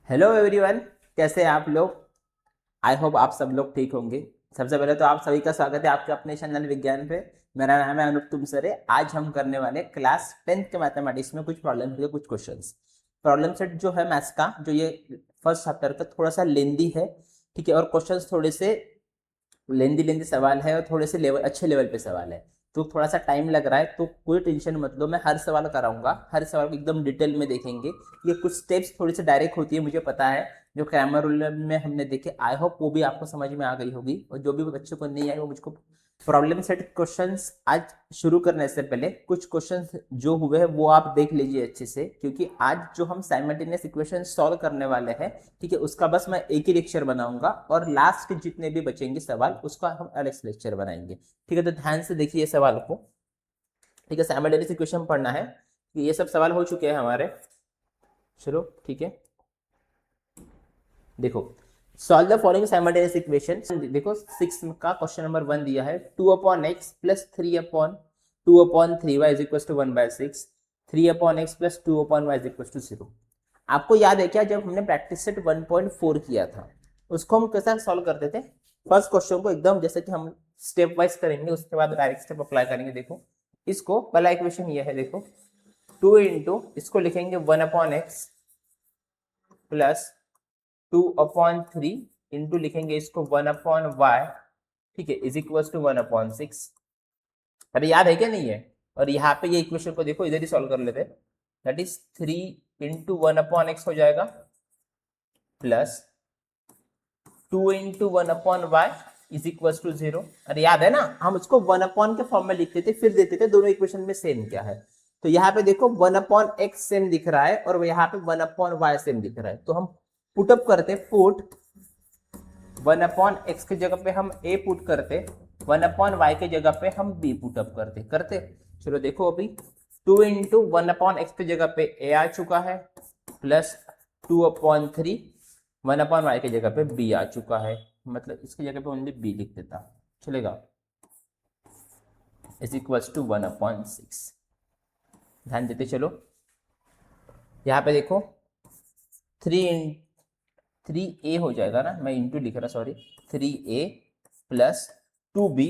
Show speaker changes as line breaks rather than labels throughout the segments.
Hello everyone, कैसे हैं आप लोग। आई होप आप सब लोग ठीक होंगे। सबसे पहले तो आप सभी का स्वागत है आपके अपने चैनल विज्ञान पे। मेरा नाम है अनुप तुमसरे। आज हम करने वाले क्लास 10th के मैथमेटिक्स में कुछ प्रॉब्लम के कुछ क्वेश्चंस। प्रॉब्लम सेट जो है मैथ्स का, जो ये फर्स्ट चैप्टर का थोड़ा सा लेंदी है, ठीक है। और क्वेश्चंस थोड़े से लेंदी लेंदी सवाल है और थोड़े से लेवल अच्छे लेवल पे सवाल है, तो थोड़ा सा टाइम लग रहा है। तो कोई टेंशन मत लो, मैं हर सवाल कराऊंगा, हर सवाल को एकदम डिटेल में देखेंगे। ये कुछ स्टेप्स थोड़ी सी डायरेक्ट होती है, मुझे पता है, जो ग्रामर रूल में हमने देखे। आई होप वो भी आपको समझ में आ गई होगी, और जो भी बच्चों को नहीं आई वो मुझको प्रॉब्लम सेट क्वेश्चंस। आज शुरू करने से पहले कुछ क्वेश्चंस जो हुए हैं वो आप देख लीजिए अच्छे से, क्योंकि आज जो हम साइमल्टेनियस इक्वेशन सॉल्व करने वाले हैं, ठीक है, उसका बस मैं एक ही लेक्चर बनाऊंगा, और लास्ट के जितने भी बचेंगे सवाल उसका हम अलग से लेक्चर बनाएंगे। ठीक है, तो ध्यान से देखिए सवाल को। ठीक है, साइमल्टेनियस इक्वेशन पढ़ना है। ये सब सवाल हो चुके हैं हमारे। चलो ठीक है, देखो, solve the following simultaneous equation. देखो 6 का क्वेश्चन नंबर 1 दिया है, 2/x plus 3/2/3y is equal to 1/6, 3/x plus 2/y is equal to 0। आपको याद है क्या, जब हमने प्रैक्टिस सेट 1.4 किया था, उसको हम कैसा सॉल्व करते थे। फर्स्ट क्वेश्चन को एकदम जैसे कि हम स्टेप वाइज करेंगे, उसके बाद डायरेक्ट स्टेप अप्लाई करेंगे। देखो इसको, पहला इक्वेशन ये है, देखो 2 इंटू इसको लिखेंगे 1/x प्लस 2/3 इंटू लिखेंगे इसको 1/y, ठीक है, इज इक्वल टू 1/6। अरे याद है क्या, नहीं है। और यहाँ पे ये इक्वेशन को देखो, इधर ही सॉल्व कर लेते, दैट इज 3 इंटू 1/x हो जाएगा plus 2 into 1/y is equal to 0। अरे याद है ना, हम उसको 1 के फॉर्म में लिखते थे, फिर देते थे दोनों इक्वेशन में सेम क्या है। तो यहाँ पे देखो 1/x सेम दिख रहा है, और यहाँ पे 1/y सेम दिख रहा है, तो हम पुटअप करते, पुट 1/x की जगह पे हम a पुट करते, 1/y की जगह पे हम b पुटअप करते। चलो देखो, अभी 2 इंटू 1/x की जगह पे a आ चुका है, प्लस 2/3 1/y की जगह पे b आ चुका है, मतलब इसकी जगह पे ओनली b लिख देता, चलेगा, इज इक्वल टू 1/6। ध्यान देते चलो, यहाँ पे देखो 3a हो जाएगा ना, मैं इंटू लिख रहा, sorry, 3a plus 2b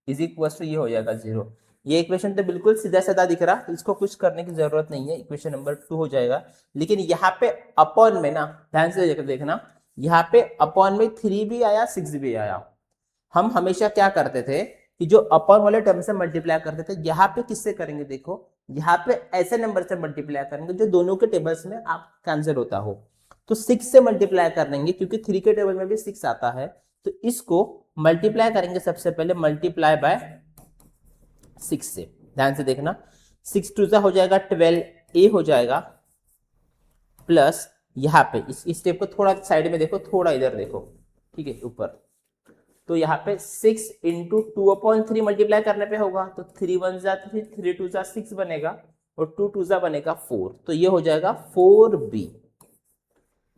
is equal to ये हो जाएगा 0। ये इक्वेशन तो बिल्कुल सीधा साधा दिख रहा, इसको कुछ करने की जरूरत नहीं है, इक्वेशन नंबर 2 हो जाएगा। लेकिन यहाँ पे अपॉन में ना, ध्यान से देखना, यहाँ पे अपॉन में 3 भी आया 6 भी आया। हम हमेशा क्या करते थे कि जो अपॉन वाले टर्म से मल्टीप्लाई करते थे, यहाँ पे किससे करेंगे, देखो यहाँ पे ऐसे नंबर से मल्टीप्लाई करेंगे जो दोनों के टेबल्स में आप कैंसिल होता हो। तो 6 से मल्टीप्लाई कर देंगे, क्योंकि 3 के टेबल में भी 6 आता है, तो इसको मल्टीप्लाई करेंगे सबसे पहले, मल्टीप्लाई बाय 6 से। ध्यान से देखना, 6 टू हो जाएगा 12a हो जाएगा, प्लस यहाँ पे इस स्टेप को थोड़ा साइड में देखो, थोड़ा इधर देखो, ठीक है, ऊपर। तो यहाँ पे 6 इंटू 2/3 मल्टीप्लाई करने पे होगा, तो 3 1 जा 3, 3 2 जा 6 बनेगा, और 2 2 जा बनेगा 4, तो ये हो जाएगा 4b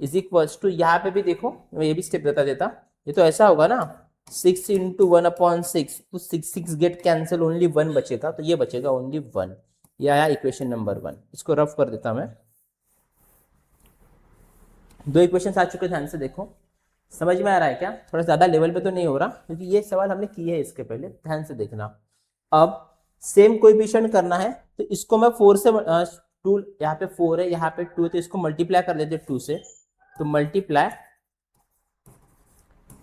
इज इक्वल टू, यहाँ पे भी देखो, मैं ये भी स्टेप बता देता, ये तो ऐसा होगा ना, 6 इंटू 1/6, तो 6 गेट कैंसिल, ओनली 1 बचेगा, तो ये बचेगा ओनली 1। ये आया इक्वेशन नंबर 1। इसको रफ कर देता मैं, दो इक्वेशन आ चुके, ध्यान से देखो, समझ में आ रहा है क्या। थोड़ा ज्यादा लेवल पे तो नहीं हो रहा, क्योंकि ये सवाल हमने किए हैं इसके पहले, ध्यान से देखना। अब सेम कोएफिशिएंट करना है, तो इसको मैं 4 से 2, यहाँ पे 4 है, यहाँ पे 2 है, तो इसको मल्टीप्लाई कर देते 2 से, तो मल्टीप्लाई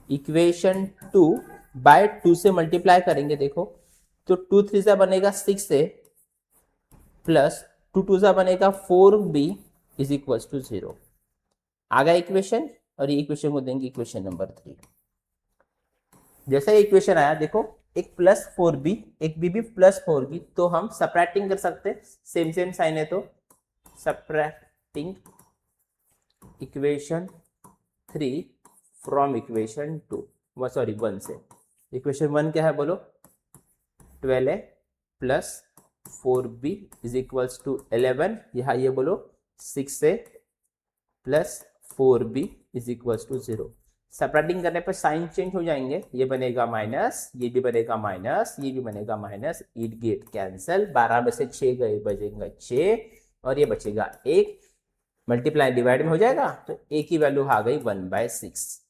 इक्वेशन 2 बाय 2 से मल्टीप्लाई करेंगे, देखो, तो 2 3 से बनेगा 6 से, प्लस 2 2 से बनेगा 4b इज इक्वल टू 0। आ गया इक्वेशन, और ये इक्वेशन को देंगे इक्वेशन नंबर 3। जैसे इक्वेशन आया, देखो एक प्लस 4b, एक b भी प्लस 4b, तो हम सब्ट्रैक्टिंग कर सकते, सेम सेम साइन है, तो subtracting equation 3 from equation 2, sorry 1 से। इक्वेशन 1 क्या है बोलो, 12a plus 4b is equals to 11, यहाँ ये बोलो 6a plus 4b is equals to 0। Subtracting करने पर साइन चेंज हो जाएंगे, ये बनेगा माइनस, ये भी बनेगा माइनस, ये भी बनेगा माइनस, इट गेट कैंसल, 12 में से 6 गए, बचेगा 6, और ये बचेगा 1, मल्टीप्लाई डिवाइड में हो जाएगा, तो ए की वैल्यू आ गई 1/6।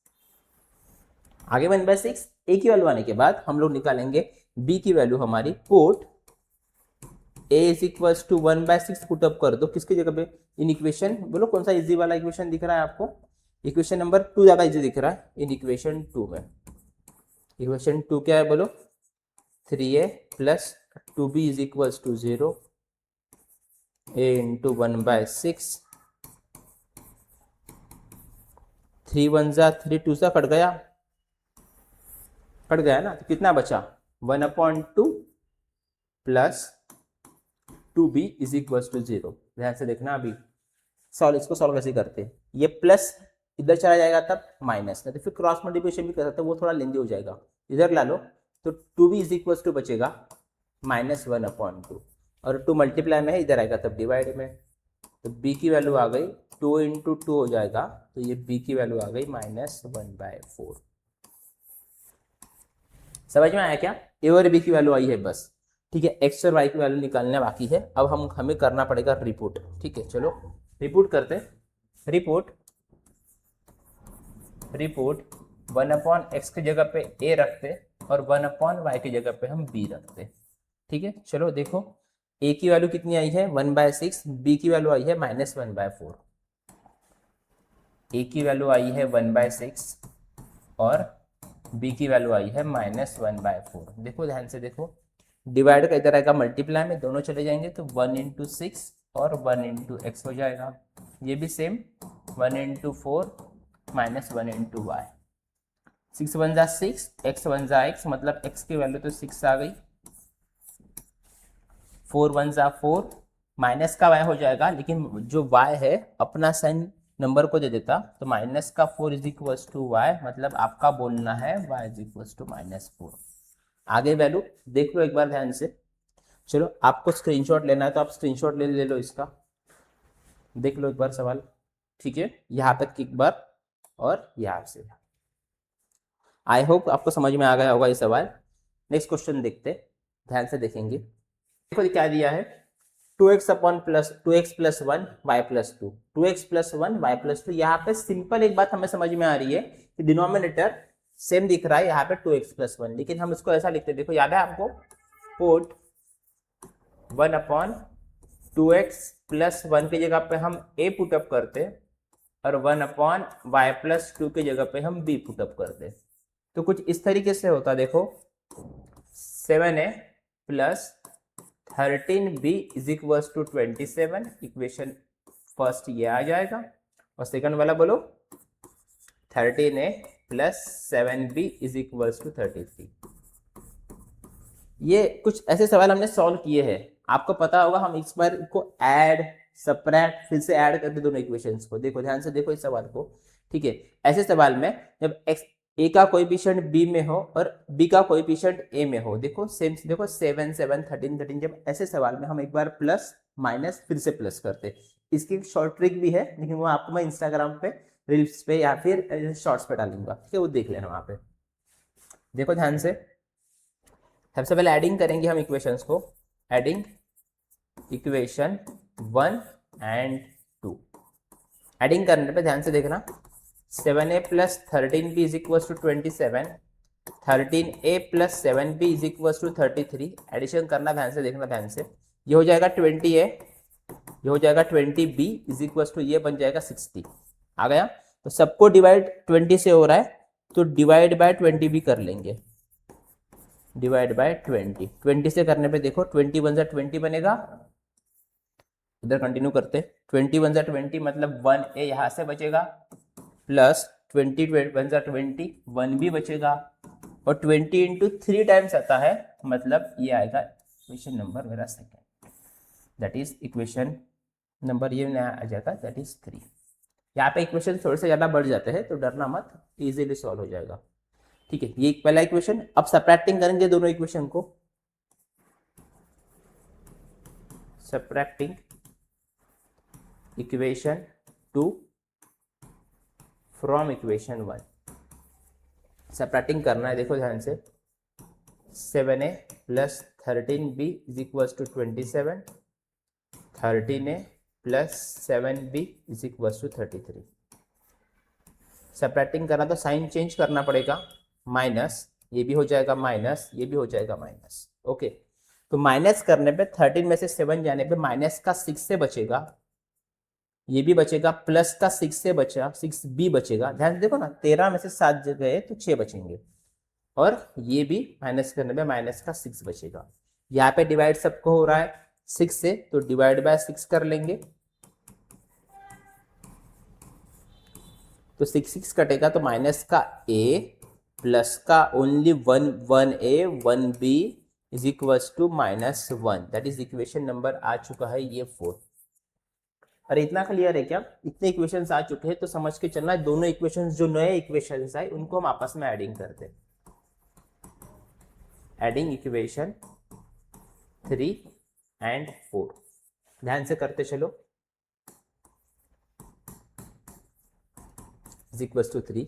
आगे 1/6 ए की वैल्यू आने के बाद हम लोग निकालेंगे बी की वैल्यू हमारी। Put a is equals to 1/6 put up कर दो किसकी जगह पे, इन इक्वेशन, बोलो कौन सा इजी वाला इक्वेशन दिख रहा है आपको, इक्वेशन नंबर 2 ज्यादा इजी दिख रहा है। इन इक्वेशन 2 में, इक्वेशन 2 क्या है बोलो, 3a plus 2b is equals to 0, a into 1/6, 3 1 जा 3 2 सा कट गया ना, तो कितना बचा 1/2 plus 2b is equals to 0। ध्यान से देखना, अभी इसको सॉल्व कैसे करते हैं, ये प्लस इधर चला जाएगा तब माइनस, नहीं तो फिर क्रॉस मल्टीप्लिकेशन भी कर सकते हैं, वो थोड़ा लेंदी हो जाएगा, इधर ला लो, तो 2b इज इक्वल्स टू बचेगा -1/2, और 2 मल्टीप्लाई में है, इधर आएगा तब डिवाइड में, तो b की वैल्यू आ गई 2 इंटू 2 हो जाएगा, तो ये b की वैल्यू आ गई -1/4। समझ में आया क्या, a और b की वैल्यू आई है बस, ठीक है। x और y की वैल्यू निकालना बाकी है, अब हमें करना पड़ेगा रिपोर्ट, ठीक है। चलो रिपोर्ट करते, रिपोर्ट 1/x की जगह पे a रखते और 1/y की जगह पे हम b रखते, ठीक है। चलो देखो, a की वैल्यू कितनी आई है 1/6, b की वैल्यू आई है -1/4, a की वैल्यू आई है 1/6 और b की वैल्यू आई है -1/4। देखो ध्यान से देखो, डिवाइड का इधर आएगा मल्टीप्लाई में, दोनों चले जाएंगे तो 1 इंटू 6 और 1 इंटू एक्स हो जाएगा, ये भी same 1 into 4 minus 1 into y, 6 1 जा 6, x 1 जा x, मतलब x की वैल्यू तो 6 आ गई, 4 1 जा 4, माइनस का y हो जाएगा, लेकिन जो y है अपना साइन नंबर को दे देता, तो माइनस का 4 इज इक्वल्स टू वाई, मतलब आपका बोलना है y इज इक्वल्स टू -4। आगे वैल्यू देख लो एक बार ध्यान से, चलो आपको स्क्रीनशॉट लेना है तो आप स्क्रीनशॉट ले लो इसका, देख लो एक बार सवाल, ठीक है, यहाँ तक एक बार और यहाँ से। आई होप आपको समझ में आ गया होगा ये सवाल। नेक्स्ट क्वेश्चन देखते, ध्यान से देखेंगे, देखो क्या दिया है, 2x plus 1 y plus 2, 2x plus 1 y plus 2। यहाँ पे सिंपल एक बात हमें समझ में आ रही है कि डिनोमिनेटर सेम दिख रहा है यहाँ पे 2x प्लस 1, लेकिन हम इसको ऐसा लिखते हैं, देखो याद है आपको, पुट 1/2x प्लस 1 की जगह पे हम a पुटअप करते और 1/y प्लस 2 की जगह पे हम b पुटअप करते, तो कुछ इस तरीके से होता, देखो 7a plus 13b is equals to 27, equation first ये आ जाएगा, और सेकंड वाला बोलो 13a plus 7b is equals to 33। ये कुछ ऐसे सवाल हमने सॉल्व किए हैं, आपको पता होगा, हम इस बार को ऐड सब्ट्रैक्ट फिर से ऐड करते दोनों इक्वेशंस को, देखो ध्यान से देखो इस सवाल को, ठीक है। ऐसे सवाल में जब x a का कोएफिशिएंट b में हो और b का कोएफिशिएंट a में हो, देखो सेम, देखो 7 7 13 13, जब ऐसे सवाल में हम एक बार प्लस माइनस फिर से प्लस करते, इसकी एक शॉर्ट ट्रिक भी है, लेकिन वो आपको मैं इंस्टाग्राम पे रील्स पे या फिर शॉर्ट्स पे डालूंगा, ठीक है, वो देख लेना वहां पे। देखो ध्यान से, सबसे पहले एडिंग करेंगे हम इक्वेशंस को, एडिंग इक्वेशन 1 एंड 2, एडिंग करने पे ध्यान से देखना, 7a plus 13b is equal to 27, 13a plus 7b is equal to 33, addition करना ध्यान से देखना, ध्यान से, ये हो जाएगा 20a, ये हो जाएगा 20b इज इक्वल टू ये बन जाएगा 60, आ गया। तो सबको डिवाइड 20 से हो रहा है, तो डिवाइड बाय 20 भी कर लेंगे, डिवाइड बाय 20, 20 से करने पे देखो 20 1 जा 20 बनेगा, इधर कंटिन्यू करते, 20 1 जा 20 मतलब 1a यहाँ से बचेगा, प्लस 20 1 जा 20 1 भी बचेगा, और 20 इंटू 3 टाइम्स आता है, मतलब ये आएगा इक्वेशन नंबर मेरा second, that is equation number ये नया आ जाएगा, दैट इज 3। यहाँ पे इक्वेशन थोड़े से ज़्यादा बढ़ जाते हैं, तो डरना मत, इजीली सॉल्व हो जाएगा, ठीक है। ये पहला इक्वेशन, अब सबट्रैक्टिंग करेंगे दोनों इक्वेशन को, subtracting equation 2 from equation 1, subtracting करना है, देखो ध्यान से, 7a plus 13b is equal to 27, 13a plus 7b is equal to 33। Separating करना तो साइन चेंज करना पड़ेगा, माइनस ये भी हो जाएगा माइनस, ये भी हो जाएगा माइनस। ओके, तो माइनस करने पे 13 में से 7 जाने पे माइनस का 6 से बचेगा, ये भी बचेगा, प्लस का 6 से बचा, 6b बचेगा। ध्यान से देखो ना, 13 में से 7 गए तो 6 बचेंगे, और ये भी माइनस करने में माइनस का 6 बचेगा। यहाँ पे डिवाइड सबको हो रहा है 6 से, तो डिवाइड बाय 6 कर लेंगे, तो 6 कटेगा, तो माइनस का a प्लस का only 1a 1b is equal to -1। That is equation number आ चुका है ये 4। अरे इतना क्लियर है क्या? इतने इक्वेशंस आ चुके हैं तो समझ के चलना, दोनों इक्वेशंस जो नए इक्वेशंस आए उनको हम आपस में एडिंग करते हैं। एडिंग इक्वेशन 3 एंड 4, ध्यान से करते चलो। इज इक्वल टू 3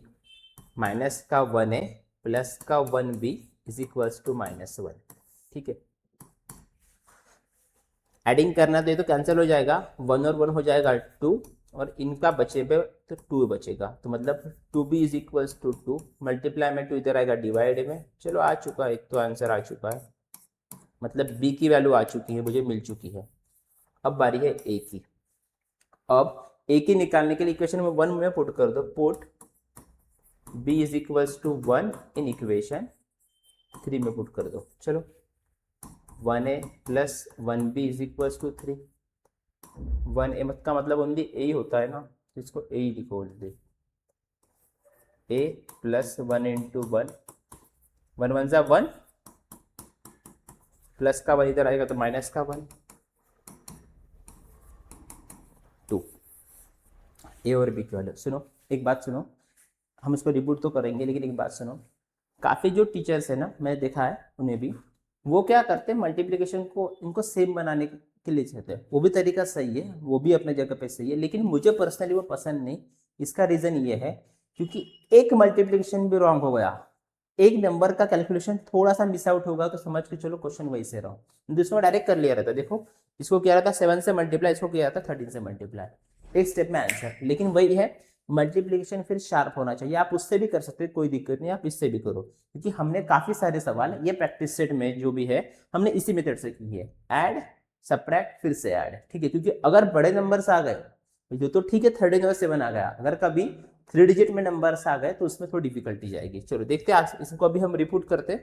माइनस का 1a प्लस का 1b इज इक्वल टू -1। ठीक है, एडिंग करना तो ये तो कैंसिल हो जाएगा, 1 और 1 हो जाएगा 2, और इनका बचे पे तो 2 बचेगा, तो मतलब 2b is equal to 2, multiply में 2 इधर आएगा डिवाइड में। चलो आ चुका है, एक तो आंसर आ चुका है, मतलब b की वैल्यू आ चुकी है, मुझे मिल चुकी है। अब बारी है a की। अब a की निकालने के लिए इक्वेशन में 1 में पुट कर दो, put b is equal to 1 in equation 3 में पुट कर दो। चलो 1a plus 1b is equal to 3। 1a का मतलब ओनली a ही होता है ना, तो इसको a ही लिखो ओनली, a प्लस 1 इंटू 1, 1 1 जा 1, प्लस का 1 इधर आएगा तो माइनस का 1, 2। ए और बी की वैल्यू सुनो, एक बात सुनो, हम इसको रिपीट तो करेंगे, लेकिन एक बात सुनो, काफ़ी जो टीचर्स है ना, मैंने देखा है उन्हें भी, वो क्या करते हैं मल्टीप्लिकेशन को इनको सेम बनाने के लिए चाहते हैं। वो भी तरीका सही है, वो भी अपने जगह पे सही है, लेकिन मुझे पर्सनली वो पसंद नहीं। इसका रीज़न ये है क्योंकि एक मल्टीप्लिकेशन भी रॉन्ग हो गया, एक नंबर का कैलकुलेशन थोड़ा सा मिस आउट होगा, तो समझ के चलो क्वेश्चन वही से रहो। दूसरा डायरेक्ट कर लिया रहता, देखो इसको किया रहता 7 से मल्टीप्लाई, इसको किया रहता 13 से मल्टीप्लाई, एक स्टेप में आंसर। लेकिन वही है, मल्टीप्लिकेशन फिर शार्प होना चाहिए। आप उससे भी कर सकते हैं, कोई दिक्कत नहीं, आप इससे भी करो, क्योंकि हमने काफी सारे सवाल ये प्रैक्टिस सेट में जो भी है हमने इसी मेथड से की है, ऐड सब्ट्रैक्ट फिर से ऐड। ठीक है, क्योंकि अगर बड़े नंबर्स आ गए जो तो ठीक है, 13 और 7 आ गया, अगर कभी 3 डिजिट में नंबर्स आ गए तो उसमें थोड़ी डिफिकल्टी जाएगी। चलो देखते हैं, आज इसको अभी हम रिपोर्ट करते,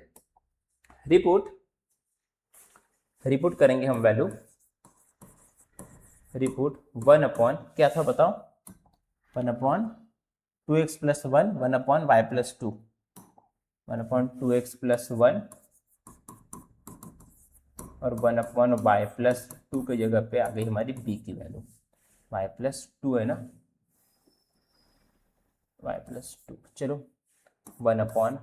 रिपोर्ट करेंगे हम वैल्यू, रिपोर्ट 1 अपॉन क्या था बताओ, 1 upon 2x plus 1, 1 upon y plus 2, 1 upon 2x plus 1 और 1 अपॉन वाई प्लस 2 की जगह पे आ गई हमारी b की वैल्यू, वाई प्लस 2 है ना, वाई प्लस 2। चलो 1 अपॉन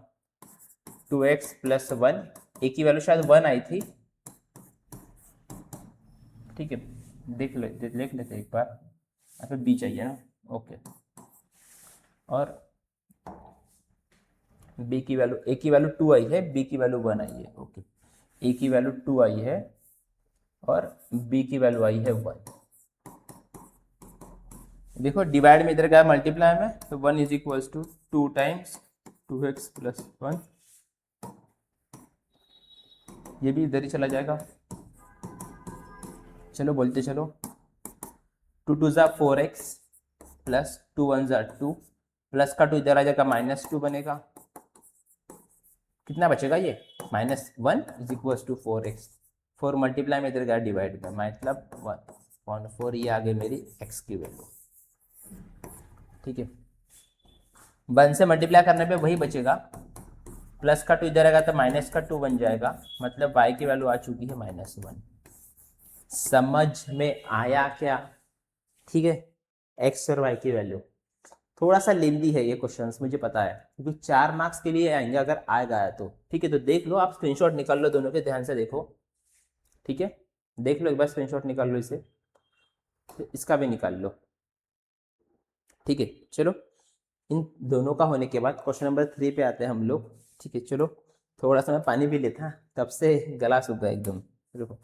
2x प्लस 1, ए की वैल्यू शायद 1 आई थी, ठीक है, देख लेते एक बार, यहाँ पे b चाहिए ना, ओके। और b की वैल्यू, a की वैल्यू 2 आई है, b की वैल्यू 1 आई है, ओके। a की वैल्यू 2 आई है और b की वैल्यू आई है 1। देखो डिवाइड में इधर गया मल्टीप्लाई में, तो 1 is equal to 2 times 2x plus 1, ये भी इधर ही चला जाएगा। चलो बोलते चलो, 2 2 ज़ा 4x प्लस 2 1 ज़ा 2, प्लस का 2 इधर आ जाएगा -2 बनेगा, कितना बचेगा ये -1 is equal to 4x, 4 multiply में इधर गया डिवाइड में, मतलब 1/4, ये आ गई मेरी x की वैल्यू। ठीक है, 1 से मल्टीप्लाई करने पे वही बचेगा, प्लस का 2 इधर आएगा तो माइनस का 2 बन जाएगा, मतलब y की वैल्यू आ चुकी है -1। समझ में आया क्या? ठीक है, x और y की वैल्यू थोड़ा सा लेंदी है ये क्वेश्चंस, मुझे पता है, क्योंकि 4 मार्क्स के लिए आएंगे अगर आएगा है तो। ठीक है, तो देख लो, आप स्क्रीनशॉट निकाल लो दोनों के, ध्यान से देखो। ठीक है, देख लो एक बार, स्क्रीनशॉट निकाल लो इसे, तो इसका भी निकाल लो। ठीक है, चलो इन दोनों का होने के बाद क्वेश्चन नंबर 3 पे आते हैं हम लोग। ठीक है, चलो थोड़ा सा मैं पानी भी लेता, तब से गला सूख गया एकदम, रुको।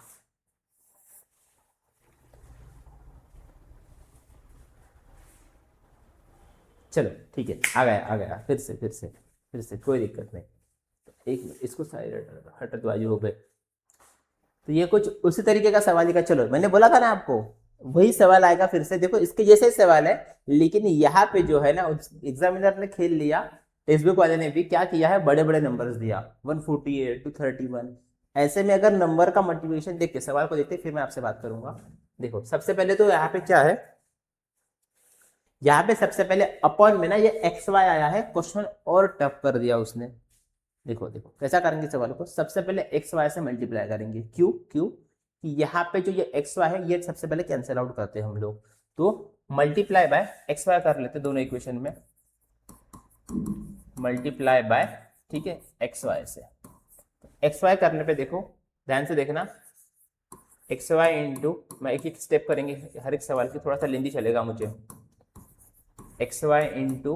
चलो ठीक है, आ गया फिर से कोई दिक्कत नहीं। एक मिनट, इसको साइड हट दो, हो गए। तो ये कुछ उसी तरीके का सवाल का, चलो मैंने बोला था ना आपको, वही सवाल आएगा फिर से। देखो इसके जैसे ही सवाल है, लेकिन यहाँ पे जो है ना एग्जामिनर ने खेल लिया, टेक्स्ट बुक वाले ने भी क्या किया है, बड़े बड़े नंबर्स दिया, 148 231। ऐसे में अगर नंबर का मल्टीप्लिकेशन देख के सवाल को देखते फिर मैं आपसे बात करूंगा। देखो सबसे पहले तो यहाँ पे क्या है, यहाँ पे सबसे पहले अपॉन में ना ये एक्स वाई आया है, क्वेश्चन और टफ कर दिया उसने। देखो देखो कैसा करेंगे सवाल को, सबसे पहले एक्स वाई से मल्टीप्लाई करेंगे। क्यों क्यों कि यहाँ पे जो ये एक्स वाई है ये सबसे पहले कैंसिल आउट करते हैं हम लोग, तो मल्टीप्लाई बाय एक्स वाई कर लेते दोनों इक्वेशन में, मल्टीप्लाई बाय, ठीक है, एक्स वाई से। एक्स वाई करने पे देखो ध्यान से देखना, एक्स वाई इंटू, मैं एक एक स्टेप करेंगे हर एक सवाल की, थोड़ा सा लेंदी चलेगा मुझे। X y into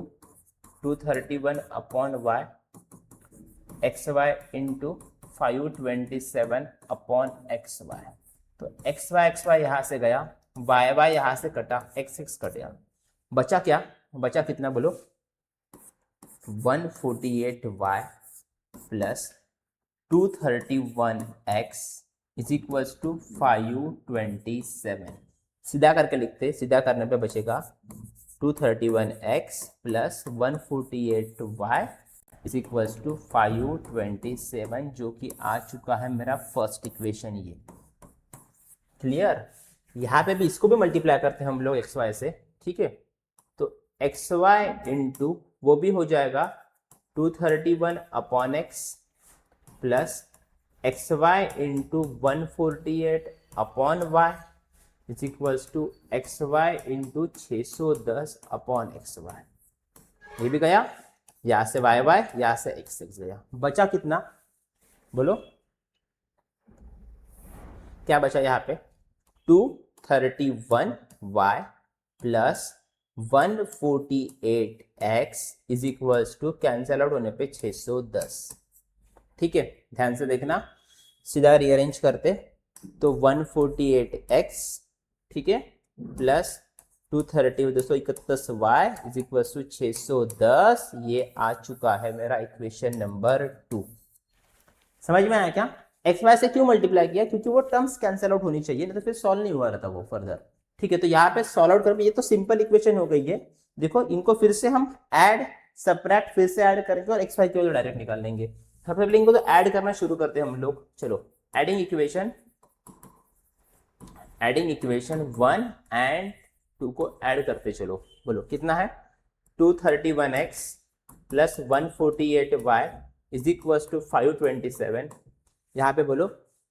231 upon y, x y into 527 upon x y. तो एक्स वाई यहाँ से गया, वाई यहाँ से कटा, एक्स कट गया, बचा क्या, बचा कितना बोलो, 148y plus 231x is equals to 527। सीधा करके लिखते, सीधा करने पे बचेगा 231x plus 148y is equals to 527, जो कि आ चुका है मेरा फर्स्ट इक्वेशन। ये क्लियर। यहाँ पे भी इसको भी मल्टीप्लाई करते हैं हम लोग एक्स वाई से, ठीक है। तो एक्स वाई इंटू वो भी हो जाएगा 231 upon x plus x y into 148 upon y is equals to x y into 610 upon x y. ये भी गया, यहाँ से वाई वाई, यहाँ से एक्स एक्स गया, बचा कितना बोलो, क्या बचा यहाँ पे, 231y plus 148x is equals to, cancel out होने पे 610। ठीक है, ध्यान से देखना, सीधा रीअरेंज करते तो 148x, ठीक है, plus 231y is equals to 610। ये आ चुका है मेरा इक्वेशन नंबर 2। समझ में आया क्या, एक्स वाई से क्यों मल्टीप्लाई किया, क्योंकि वो टर्म्स कैंसिल आउट होनी चाहिए, नहीं तो फिर सॉल्व नहीं हुआ रहता वो फर्दर। ठीक है, तो यहाँ पे सॉल्व आउट करके, ये तो सिंपल इक्वेशन हो गई है। देखो इनको फिर से हम ऐड सब्ट्रैक्ट फिर से ऐड करेंगे और एक्स वाई की वैल्यू डायरेक्ट निकाल लेंगे। सबसे पहले इनको तो ऐड करना शुरू करते हैं हम लोग। चलो एडिंग इक्वेशन 1 एंड 2 को ऐड करते चलो। बोलो कितना है, 231x plus 148y is equal to 527। यहाँ पे बोलो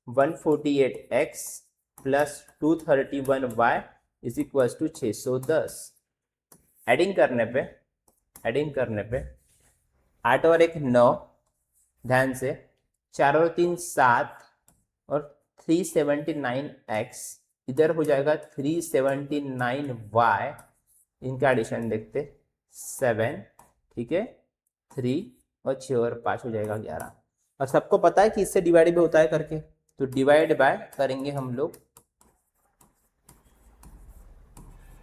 148x plus 231y is equal to 610। Adding करने पे 8 और 1 9, ध्यान से, 4 और 3 7 और 379x, इधर हो जाएगा 379y, इनका एडिशन देखते 7, ठीक है, 3 और 6 और 5 हो जाएगा 11। और सबको पता है कि इससे डिवाइड भी होता है करके, तो डिवाइड बाय करेंगे हम लोग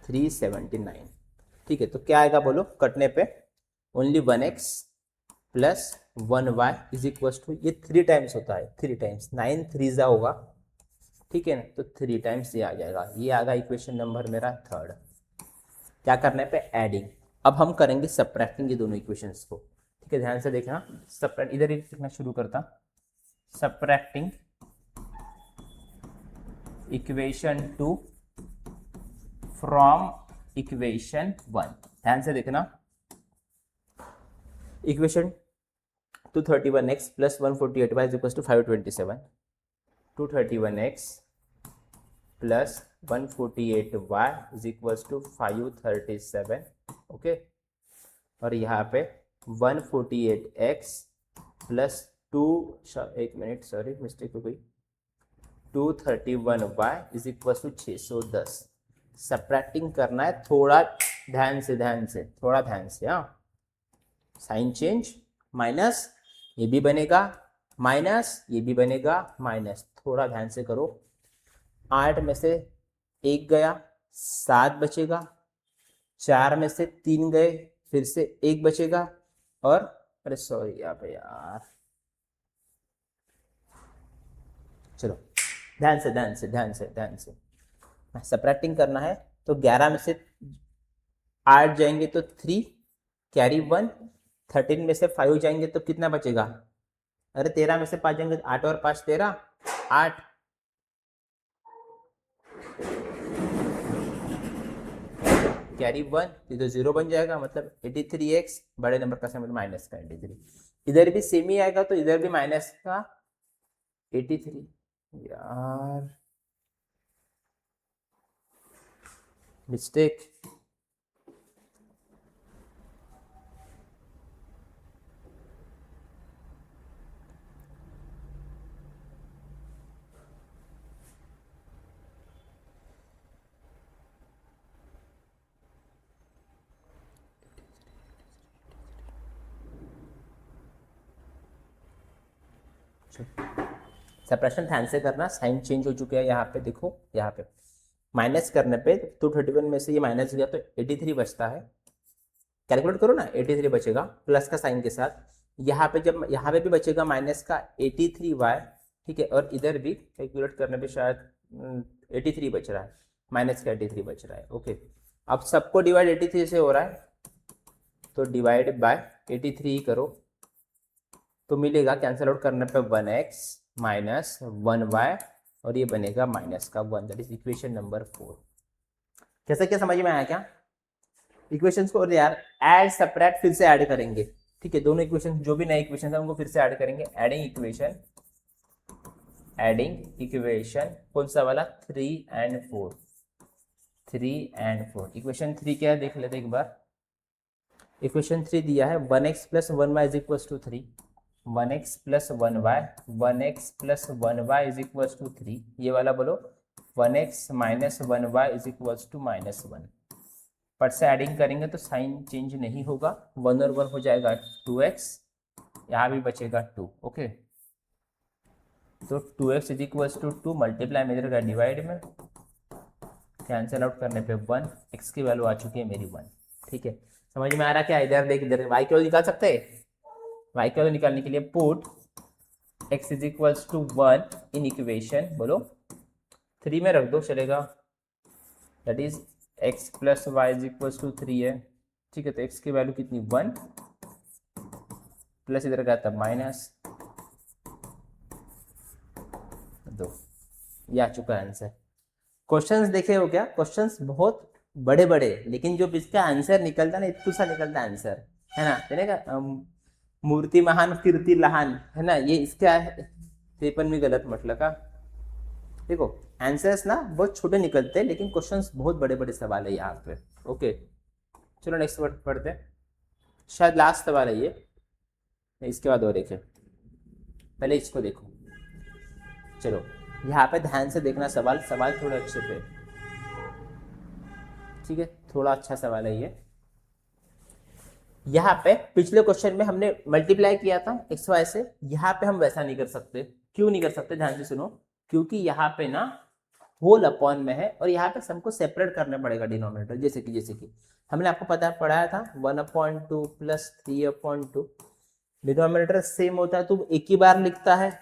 379। ठीक है, तो क्या आएगा बोलो, कटने पे only 1x plus 1y is equal to, ये 3 टाइम्स होता है, 3 टाइम्स 9 3 जा होगा, ठीक है ना, तो 3 टाइम्स ये आ जाएगा। ये आ गया इक्वेशन नंबर मेरा 3rd। क्या करने पे, एडिंग। अब हम करेंगे सबट्रैक्टिंग ये दोनों इक्वेशंस को। ठीक है, ध्यान से देखना, सबट्रैक्ट इधर ही लिखना शुरू करता, सबट्रैक्टिंग इक्वेशन 2 फ्रॉम इक्वेशन 1। ध्यान से देखना, equation 231x plus 148y is equal to 527, 231x plus 148y is equal to 537। Okay, और यहाँ पे 148x प्लस 2, एक मिनट सॉरी मिस्टेक हो गई, 231y is equal to 610। Subtracting करना है, थोड़ा ध्यान से थोड़ा ध्यान से, हाँ, साइन चेंज, माइनस ये भी बनेगा, माइनस ये भी बनेगा, माइनस, थोड़ा ध्यान से करो। 8 में से 1 गया, 7 बचेगा, 4 में से 3 गए, फिर से एक बचेगा, और अरे सॉरी यहाँ पे यार, चलो ध्यान से ध्यान से ध्यान से ध्यान से, सबट्रैक्टिंग करना है। तो 11 में से 8 जाएंगे तो 3 कैरी 1, 13 में से 5 जाएंगे तो कितना बचेगा, अरे 13 में से 5 जाएंगे, 8 और 5 13, 8, कैरी 1 तो 0 बन जाएगा, मतलब 83x बड़े नंबर का मतलब माइनस का 83। इधर भी सेम ही आएगा तो इधर भी माइनस का 83। यार मिस्टेक, सप्रेशन ध्यान से करना, साइन चेंज हो चुके हैं यहाँ पे, देखो यहाँ पे माइनस करने पे 231 में से ये माइनस गया तो 83 बचता है। कैलकुलेट करो ना, 83 बचेगा प्लस का साइन के साथ। यहाँ पे जब यहाँ पे भी बचेगा माइनस का 83y, ठीक है, और इधर भी कैलकुलेट करने पे शायद 83 बच रहा है, माइनस का 83 बच रहा है। ओके, अब सबको डिवाइड 83 से हो रहा है, तो डिवाइड बाय 83 ही करो, तो मिलेगा कैंसिल आउट करने पे 1x माइनस 1y, और ये बनेगा माइनस का 1, दैट इज इक्वेशन नंबर 4। कैसे, क्या समझ में आया क्या इक्वेशंस को? और यार ऐड सब्ट्रैक्ट फिर से ऐड करेंगे, ठीक है, दोनों इक्वेशन जो भी नए इक्वेशन है उनको फिर से ऐड करेंगे। एडिंग इक्वेशन कौन सा वाला, 3 and 4, 3 and 4। इक्वेशन 3 क्या है देख लेते एक बार। इक्वेशन 3 दिया है 1x plus 1y is equal to 3, 1x plus 1y, 1x plus 1y is equal to 3, ये वाला बोलो 1x minus 1y is equal to minus 1। पर से एडिंग करेंगे तो साइन चेंज नहीं होगा, 1 और 1 हो जाएगा 2x, यहाँ भी बचेगा 2। ओके, तो 2x is equal to 2 multiply में इधर का डिवाइड में, कैंसिल आउट करने पे 1, x की वैल्यू आ चुकी है मेरी 1। ठीक है, समझ में आ रहा क्या? इधर देख, इधर y की वैल्यू निकाल सकते हैं। y की वैल्यू निकालने के लिए put x is equal to 1 in equation, बोलो 3 में रख दो चलेगा, that is x plus y is equal to 3 है। ठीक है, तो x की वैल्यू कितनी 1, प्लस इधर का था माइनस 2, ये आ चुका है आंसर। क्वेश्चंस देखे हो क्या? क्वेश्चंस बहुत बड़े बड़े, लेकिन जो इसका आंसर निकलता ना, इतना सा निकलता आंसर, है ना, देखेगा मूर्ति महान कीर्ति लहान, है ना, ये इसका पेपर में गलत मतलब का। देखो आंसर्स ना बहुत छोटे निकलते हैं, लेकिन क्वेश्चंस बहुत बड़े बड़े सवाल है यहाँ पे। ओके, चलो नेक्स्ट वर्ड पढ़ते हैं, शायद लास्ट सवाल है ये, इसके बाद और एक है, पहले इसको देखो। चलो यहाँ पे ध्यान से देखना, सवाल थोड़े अच्छे पे, ठीक है, थोड़ा अच्छा सवाल है ये। यहाँ पे पिछले क्वेश्चन में हमने मल्टीप्लाई किया था एक्स वाई से, यहाँ पे हम वैसा नहीं कर सकते। क्यों नहीं कर सकते, ध्यान से सुनो, क्योंकि यहाँ पे ना होल अपॉन में है, और यहाँ पे सबको सेपरेट करना पड़ेगा डिनोमिनेटर, जैसे कि हमने आपको पता पढ़ाया था 1/2 प्लस 3/2, डिनोमिनेटर सेम होता है तो एक ही बार लिखता है,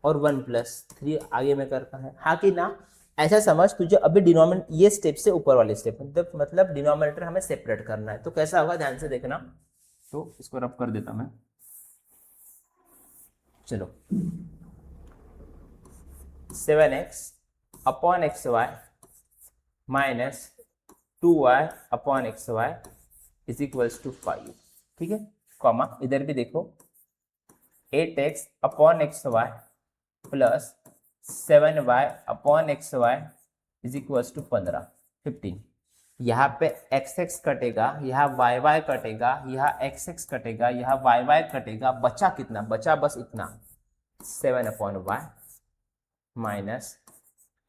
और 1 प्लस 3 आगे में करता है, हाँ कि ना? ऐसा समझ तुझे अभी डिनोमिनेटर ये स्टेप से ऊपर वाले स्टेप मतलब डिनोमिनेटर हमें सेपरेट करना है, तो कैसा होगा ध्यान से देखना। तो इसको रब कर देता मैं, चलो 7x upon x y minus 2y upon x y is equals to 5, ठीक है, कॉमा इधर भी देखो 8x upon x y plus 7y upon x y is equals to 15। यहाँ पे x कटेगा, यहाँ y कटेगा, यहाँ x कटेगा, यहाँ y कटेगा, बचा कितना? बचा बस इतना 7/y minus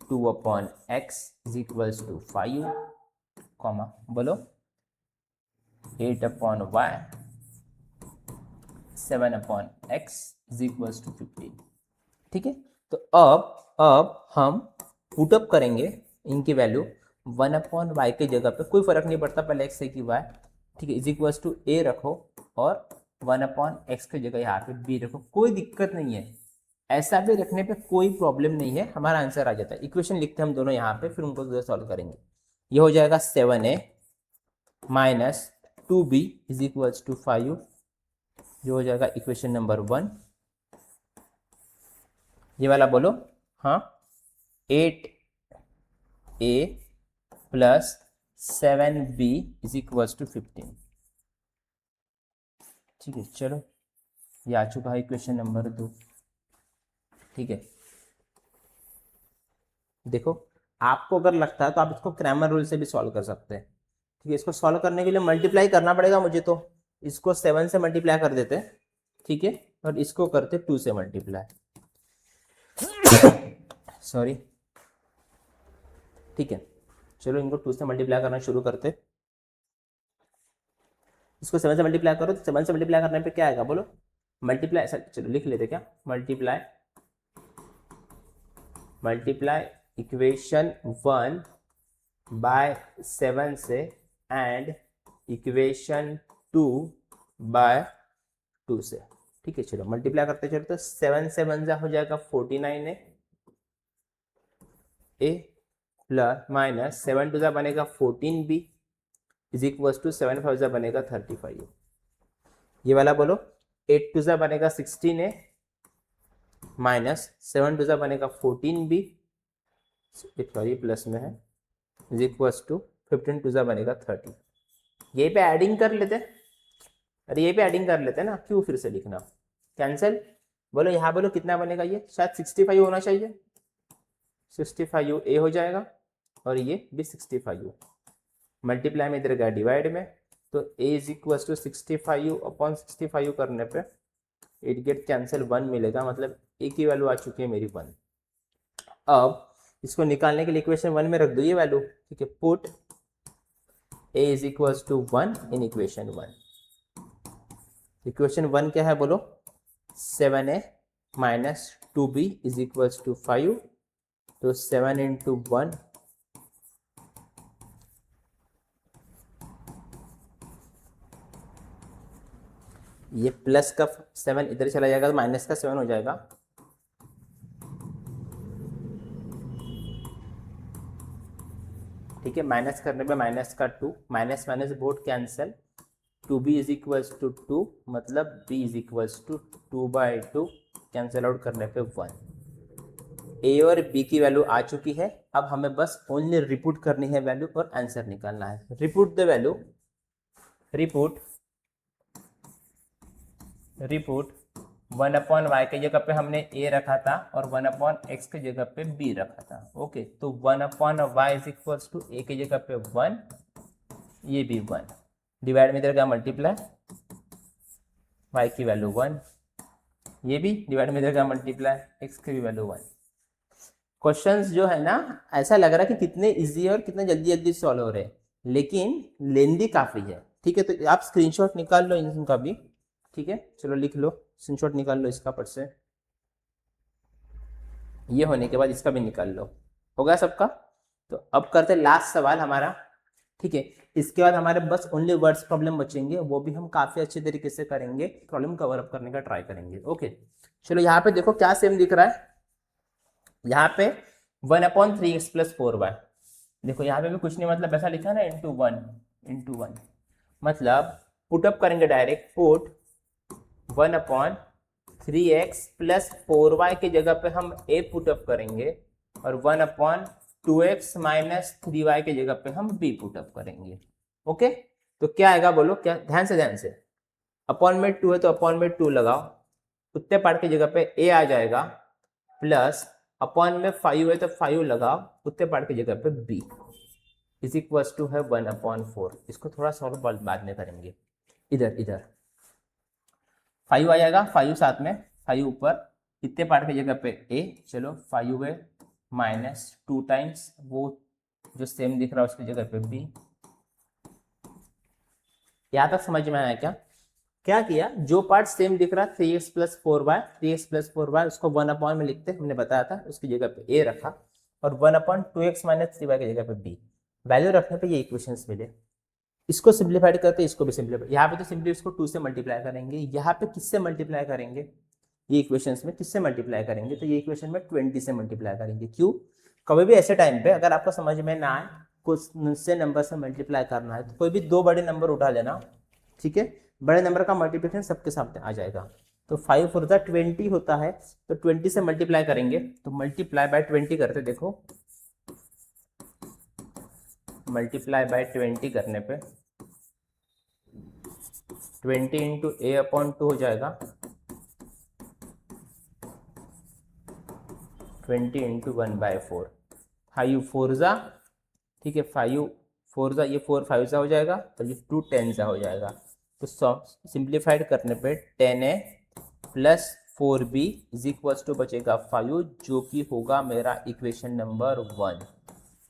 2/x is equals to 5, comma बोलो 8/y 7/x is equals to 15। ठीक है, तो अब हम पुटअप करेंगे इनकी वैल्यू 1/y की जगह पे, कोई फर्क नहीं पड़ता, पहले x है कि y, ठीक है, इज इक्वल टू ए रखो और 1/x की जगह यहाँ पे b रखो, कोई दिक्कत नहीं है, ऐसा भी रखने पे कोई प्रॉब्लम नहीं है, हमारा आंसर आ जाता है। इक्वेशन लिखते हैं हम दोनों यहाँ पे, फिर उनको सॉल्व करेंगे। ये हो जाएगा 7a minus 2b is equal to 5, ये हो जाएगा इक्वेशन नंबर 1। ये वाला बोलो, हाँ, 8a plus 7b is equal to 15। ठीक है, चलो ये आ चुका है इक्वेशन नंबर 2। ठीक है, देखो आपको अगर लगता है तो आप इसको क्रैमर रूल से भी सॉल्व कर सकते हैं। ठीक है, इसको सॉल्व करने के लिए मल्टीप्लाई करना पड़ेगा मुझे, तो इसको 7 से मल्टीप्लाई कर देते हैं। ठीक है, और इसको करते 2 से मल्टीप्लाई, सॉरी। ठीक है, चलो इनको 2 से मल्टीप्लाई करना शुरू करते। इसको 7 से मल्टीप्लाई करो, तो 7 से मल्टीप्लाई करने पे क्या आएगा बोलो, मल्टीप्लाई, चलो लिख लेते क्या, मल्टीप्लाई इक्वेशन 1 बाय 7 से एंड इक्वेशन 2 बाय 2 से। ठीक है, चलो मल्टीप्लाई करते चलो, तो 7 से 1 हो जाएगा 49 ए प्लस माइनस 7 2 बनेगा 14b इज इक्वल टू 7 5 बनेगा 35। ये वाला बोलो, 8 2 बनेगा 16a माइनस 7 2 बनेगा 14b, सॉरी प्लस में है, इज इक्वल टू 15 2 बनेगा 30। यही पे एडिंग कर लेते, अरे यही पे एडिंग कर लेते ना, क्यों फिर से लिखना, कैंसिल। बोलो यहाँ बोलो कितना बनेगा, ये शायद 65 होना चाहिए, 65 ए हो जाएगा और ये भी 65, मल्टीप्लाई में इधर गया डिवाइड में, तो a इज इक्वल टू 65/65 करने पे इट गेट कैंसिल, 1 मिलेगा, मतलब a की वैल्यू आ चुकी है मेरी 1। अब इसको निकालने के लिए इक्वेशन 1 में रख दो ये वैल्यू। ठीक है, put a is equal to 1 in equation 1। Equation 1 क्या है बोलो, 7a minus 2b is equal to 5, तो 7 इंटू 1 ये प्लस का 7 इधर चला जाएगा तो माइनस का 7 हो जाएगा। ठीक है, माइनस करने पे माइनस का 2, minus minus both cancel, 2b is equal to 2, मतलब b is equal to 2/2, cancel out करने पे 1। a और b की वैल्यू आ चुकी है, अब हमें बस ओनली रिपुट करनी है वैल्यू और आंसर निकालना है। रिपुट द वैल्यू, रिपुट 1/y के जगह पे हमने a रखा था और 1/x के जगह पे b रखा था। ओके, तो 1/y is equal to a की जगह पे 1, ये भी 1, डिवाइड में इधर का मल्टीप्लाई, y की वैल्यू 1, ये भी डिवाइड में इधर का मल्टीप्लाई, x की भी वैल्यू 1। क्वेश्चंस जो है ना, ऐसा लग रहा है कि कितने इजी है और कितने जल्दी जल्दी सॉल्व हो रहे हैं, लेकिन लेंदी काफ़ी है। ठीक है, तो आप स्क्रीनशॉट निकाल लो इनका भी। ठीक है, चलो लिख लो, स्क्रीनशॉट निकाल लो इसका, पट से ये होने के बाद इसका भी निकाल लो। हो गया सबका? तो अब करते लास्ट सवाल हमारा। ठीक है, इसके बाद हमारे बस ओनली वर्ड्स प्रॉब्लम बचेंगे, वो भी हम काफ़ी अच्छे तरीके से करेंगे, प्रॉब्लम कवर अप करने का ट्राई करेंगे। ओके, चलो यहाँ पे देखो क्या सेम दिख रहा है, यहाँ पे 1/3x + 4y, देखो यहाँ पे भी कुछ नहीं, मतलब ऐसा लिखा ना, इंटू 1, मतलब पुटअप करेंगे डायरेक्ट, पुट 1/3x + 4y की जगह पे हम a पुटअप करेंगे और 1/2x - 3y की जगह पे हम b पुटअप करेंगे। ओके, तो क्या आएगा बोलो, क्या, ध्यान से, अपॉन में 2 है तो अपॉन में 2 लगाओ, उत्ते पार्ट की जगह पे a आ जाएगा, प्लस अपॉन में 5 है तो 5 लगाओ, उत्ते पार्ट की जगह पे b इज इक्वल टू है 1/4। इसको थोड़ा सॉल्व बाद में करेंगे, इधर 5 आ जाएगा, 5 साथ में, 5 ऊपर, इतने पार्ट की जगह पे a, चलो 5 है माइनस 2 टाइम्स वो जो सेम दिख रहा है उसकी जगह पे b। यहाँ तक समझ में आया क्या? क्या किया, जो पार्ट सेम दिख रहा है 3x + 4y, उसको 1/, में लिखते, हमने बताया था, उसकी जगह पे a रखा और 1/2x - 3y की जगह पे b, वैल्यू रखने पे ये इक्वेशंस मिले। इसको सिंप्लीफाइड करते इसको भी सिंप्लीफाइड, यहाँ पे तो सिंपली इसको 2 से मल्टीप्लाई करेंगे, यहाँ पे किससे मल्टीप्लाई करेंगे, ये इक्वेशंस में किससे मल्टीप्लाई करेंगे, तो ये इक्वेशन में 20 से मल्टीप्लाई करेंगे। क्यों, कभी भी ऐसे टाइम पे अगर आपको समझ में ना आए कुछ से नंबर से मल्टीप्लाई करना है तो कोई भी 2 बड़े नंबर उठा लेना, ठीक है, बड़े नंबर का मल्टीप्लिकेशन सबके सामने आ जाएगा। तो 5 4 20 होता है, तो 20 से मल्टीप्लाई करेंगे, तो मल्टीप्लाई बाय 20 करते, देखो मल्टीप्लाई बाय 20 करने पे 20 इंटू ए अपॉन 2 हो जाएगा, 20 इंटू 1/4, 5 4 जा, ठीक है, 5 4 जा, ये 4 5 जा हो जाएगा, तो ये 2 10 जा हो जाएगा। तो सिंप्लीफाइड करने पे 10a plus 4b is equal to बचेगा 5, जो कि होगा मेरा इक्वेशन नंबर 1।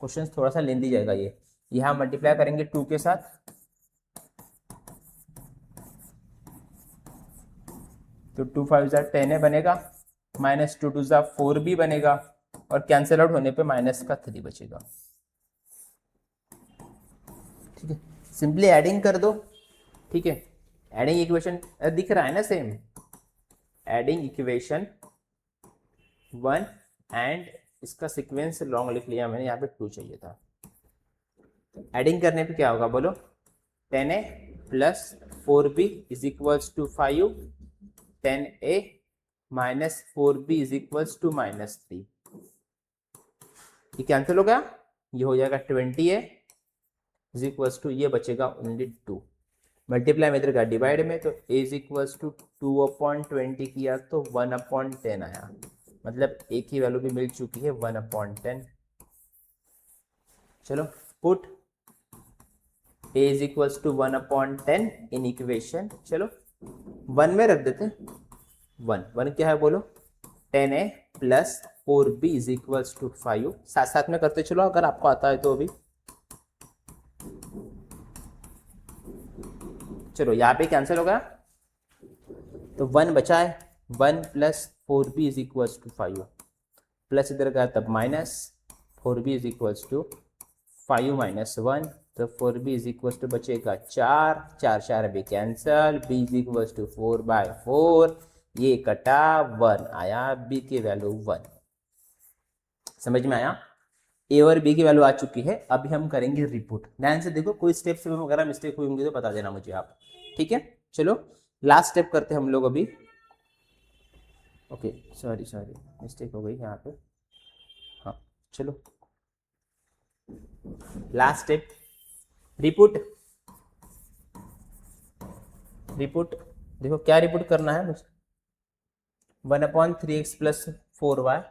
क्वेश्चन थोड़ा सा लेंदी जाएगा ये, यहाँ मल्टीप्लाई करेंगे 2 के साथ, तो 2 5 जा 10a बनेगा, माइनस 2 2 जा 4b बनेगा, और कैंसिल आउट होने पे माइनस का 3 बचेगा। ठीक है, सिंपली एडिंग कर दो, ठीक है, एडिंग इक्वेशन दिख रहा है ना सेम, एडिंग इक्वेशन 1 एंड इसका सीक्वेंस लॉन्ग लिख लिया मैंने, यहाँ पे 2 चाहिए था। एडिंग करने पे क्या होगा बोलो, 10a plus 4b is equals to 5, 10a minus 4b is equals to -3, ये कैंसिल हो गया, ये हो जाएगा 20a इज इक्वल्स टू, ये बचेगा ओनली 2, मल्टीप्लाई में इधर का डिवाइड में, तो a इज इक्वल्स टू 2/20 किया तो 1/10 आया, मतलब a की वैल्यू भी मिल चुकी है 1/10। चलो put a is equals to 1/10 in equation, चलो 1 में रख देते, 1 क्या है बोलो, 10a plus 4b is equals to 5, साथ साथ में करते चलो अगर आपको आता है तो अभी, चलो यहाँ पे कैंसिल हो गया, तो 1 बचा है, 1 plus 4b is equals to 5, plus इधर गया तब minus, 4b is equals to 5 minus 1, तो 4b इज इक्वल्स टू बचेगा 4 4 4 भी cancel, b is equals to 4/4, ये कटा 1 आया, b की वैल्यू 1। समझ में आया, a और b की वैल्यू आ चुकी है। अभी हम करेंगे रिपुट, ध्यान से देखो, कोई स्टेप्स में वगैरह मिस्टेक हुई होंगी तो बता देना मुझे आप, ठीक है। चलो लास्ट स्टेप करते हैं हम लोग अभी, ओके सॉरी मिस्टेक हो गई यहाँ पे, हाँ चलो लास्ट स्टेप, रिपुट देखो क्या रिपुट करना है मुझे, 1/3x plus 4y,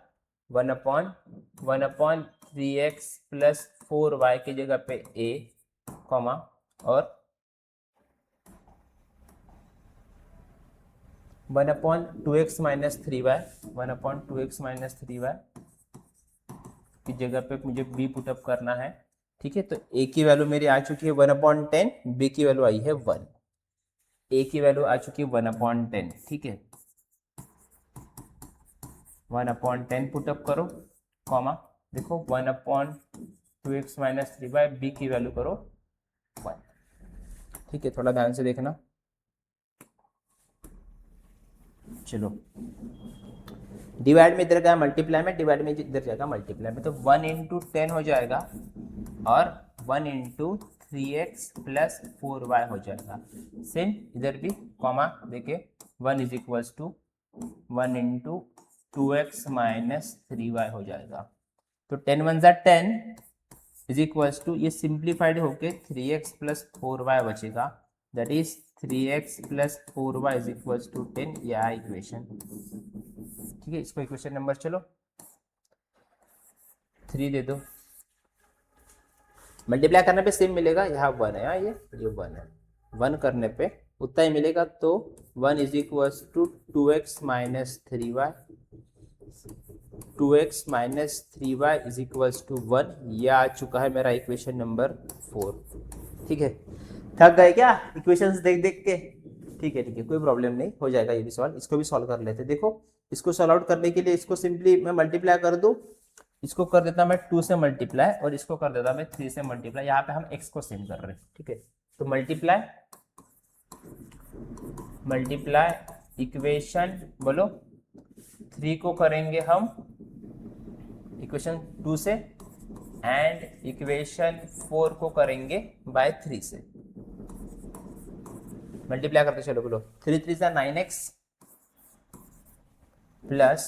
1/3x plus 4y की जगह पे a कॉमा, और 1/2x minus 3y, 1/2x minus 3y की जगह पे मुझे b पुटअप करना है, ठीक है। तो a की वैल्यू मेरी आ चुकी है 1/10, b की वैल्यू आई है 1, a की वैल्यू आ चुकी है 1/10, ठीक है, 1/10 पुटअप करो, कॉमा देखो 1/2x माइनस 3y, b की वैल्यू करो 1, ठीक है, थोड़ा ध्यान से देखना। चलो डिवाइड में इधर गया मल्टीप्लाई में, डिवाइड में इधर जाएगा मल्टीप्लाई में, तो 1 इंटू 10 हो जाएगा, और 1 इंटू 3x प्लस 4y हो जाएगा, सेम इधर भी कॉमा देखे, 1 is equals to 1 into 2x minus 3y हो जाएगा, तो 10 1 जा 10 इज इक्वल्स टू, ये सिंप्लीफाइड होके 3x प्लस 4y बचेगा, that is 3x plus 4y is equals to 10, यह इक्वेशन, ठीक है। इसको इक्वेशन नंबर चलो 3 दे दो, मल्टीप्लाई करने पे सेम मिलेगा, यहाँ 1 है, ये 1 है, 1 करने पे उतना ही मिलेगा, तो 1 is equals to 2x minus 3y, 2x minus 3y is equals to 1, यह आ चुका है मेरा इक्वेशन नंबर 4, ठीक है। थक गए क्या इक्वेशंस देख देख के, ठीक है कोई प्रॉब्लम नहीं, हो जाएगा ये भी सॉल्व, इसको भी सॉल्व कर लेते। देखो इसको सॉल्व आउट करने के लिए इसको सिंपली मैं मल्टीप्लाई कर दूं, इसको कर देता मैं 2 से मल्टीप्लाई, और इसको कर देता मैं 3 से मल्टीप्लाई, यहाँ पे हम x को सेम कर रहे हैं, ठीक है, तो मल्टीप्लाई इक्वेशन बोलो 3 को करेंगे हम इक्वेशन 2 से एंड इक्वेशन 4 को करेंगे बाय 3 से। मल्टीप्लाई करते चलो, बोलो 3 3 जा 9x प्लस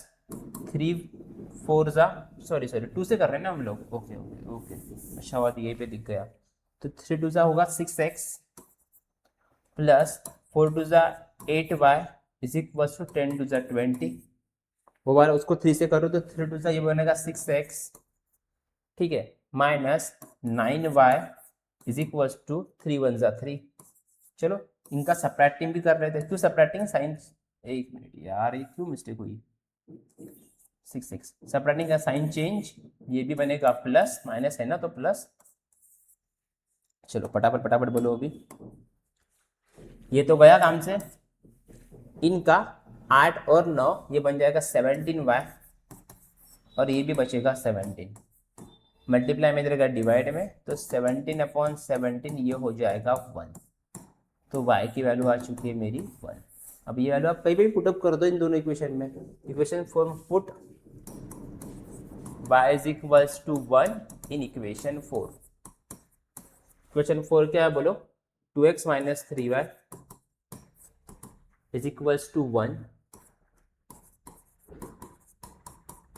3 4 जा सॉरी 2 से कर रहे हैं ना हम लोग। ओके ओके ओके, अच्छा बात यहीं पे दिख गया। तो 3 2 जा होगा 6x प्लस 4 2 जा 8y इज इक्वल टू 10 2 जा 20। वो बार उसको 3 से करो तो 3 2 जा ये बनेगा 6x, ठीक है, minus 9y is equal to 3 1 जा 3। चलो इनका सब्ट्रैक्टिंग भी कर रहे थे, क्यों सब्ट्रैक्टिंग साइन, एक मिनट यार ये क्यों मिस्टेक हुई, 6 सब्ट्रैक्टिंग का साइन चेंज, ये भी बनेगा प्लस, माइनस है ना तो प्लस। चलो फटाफट फटाफट बोलो अभी, ये तो गया काम से। इनका 8 और 9 ये बन जाएगा 17y और ये भी बचेगा 17, मल्टीप्लाई में रहेगा डिवाइड में, तो 17/17 ये हो जाएगा 1। तो y की वैल्यू आ चुकी है मेरी 1। अब ये वैल्यू आप कहीं भी पुटअप कर दो इन दोनों इक्वेशन में। Equation 4 put y is equals to 1 in equation 4। Equation 4 क्या है बोलो, 2x minus 3y is equals to 1,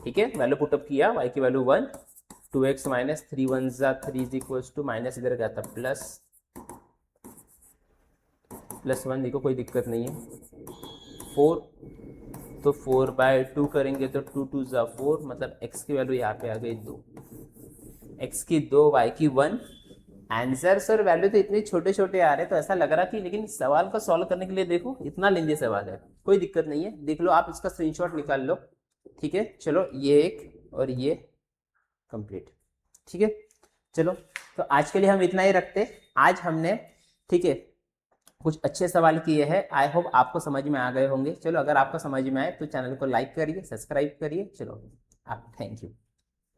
ठीक है, वैल्यू पुटअप किया, y की वैल्यू 1, 2x माइनस 3 1 जा 3 इज इक्वल्स टू माइनस इधर गया था प्लस 1, देखो कोई दिक्कत नहीं है, 4 तो 4/2 करेंगे तो 2 2 जा 4, मतलब x की वैल्यू यहाँ पे आ गई 2, x की 2 y की 1। आंसर सर वैल्यू तो इतने छोटे छोटे आ रहे तो ऐसा लग रहा कि, लेकिन सवाल को सॉल्व करने के लिए देखो इतना लेंदी सवाल है, कोई दिक्कत नहीं है, देख लो आप इसका स्क्रीनशॉट निकाल लो, ठीक है। चलो ये एक और ये कंप्लीट, ठीक है। चलो तो आज के लिए हम इतना ही रखते, आज हमने, ठीक है, कुछ अच्छे सवाल किए हैं, आई होप आपको समझ में आ गए होंगे। चलो अगर आपको समझ में आए तो चैनल को लाइक करिए, सब्सक्राइब करिए। चलो आप, थैंक यू।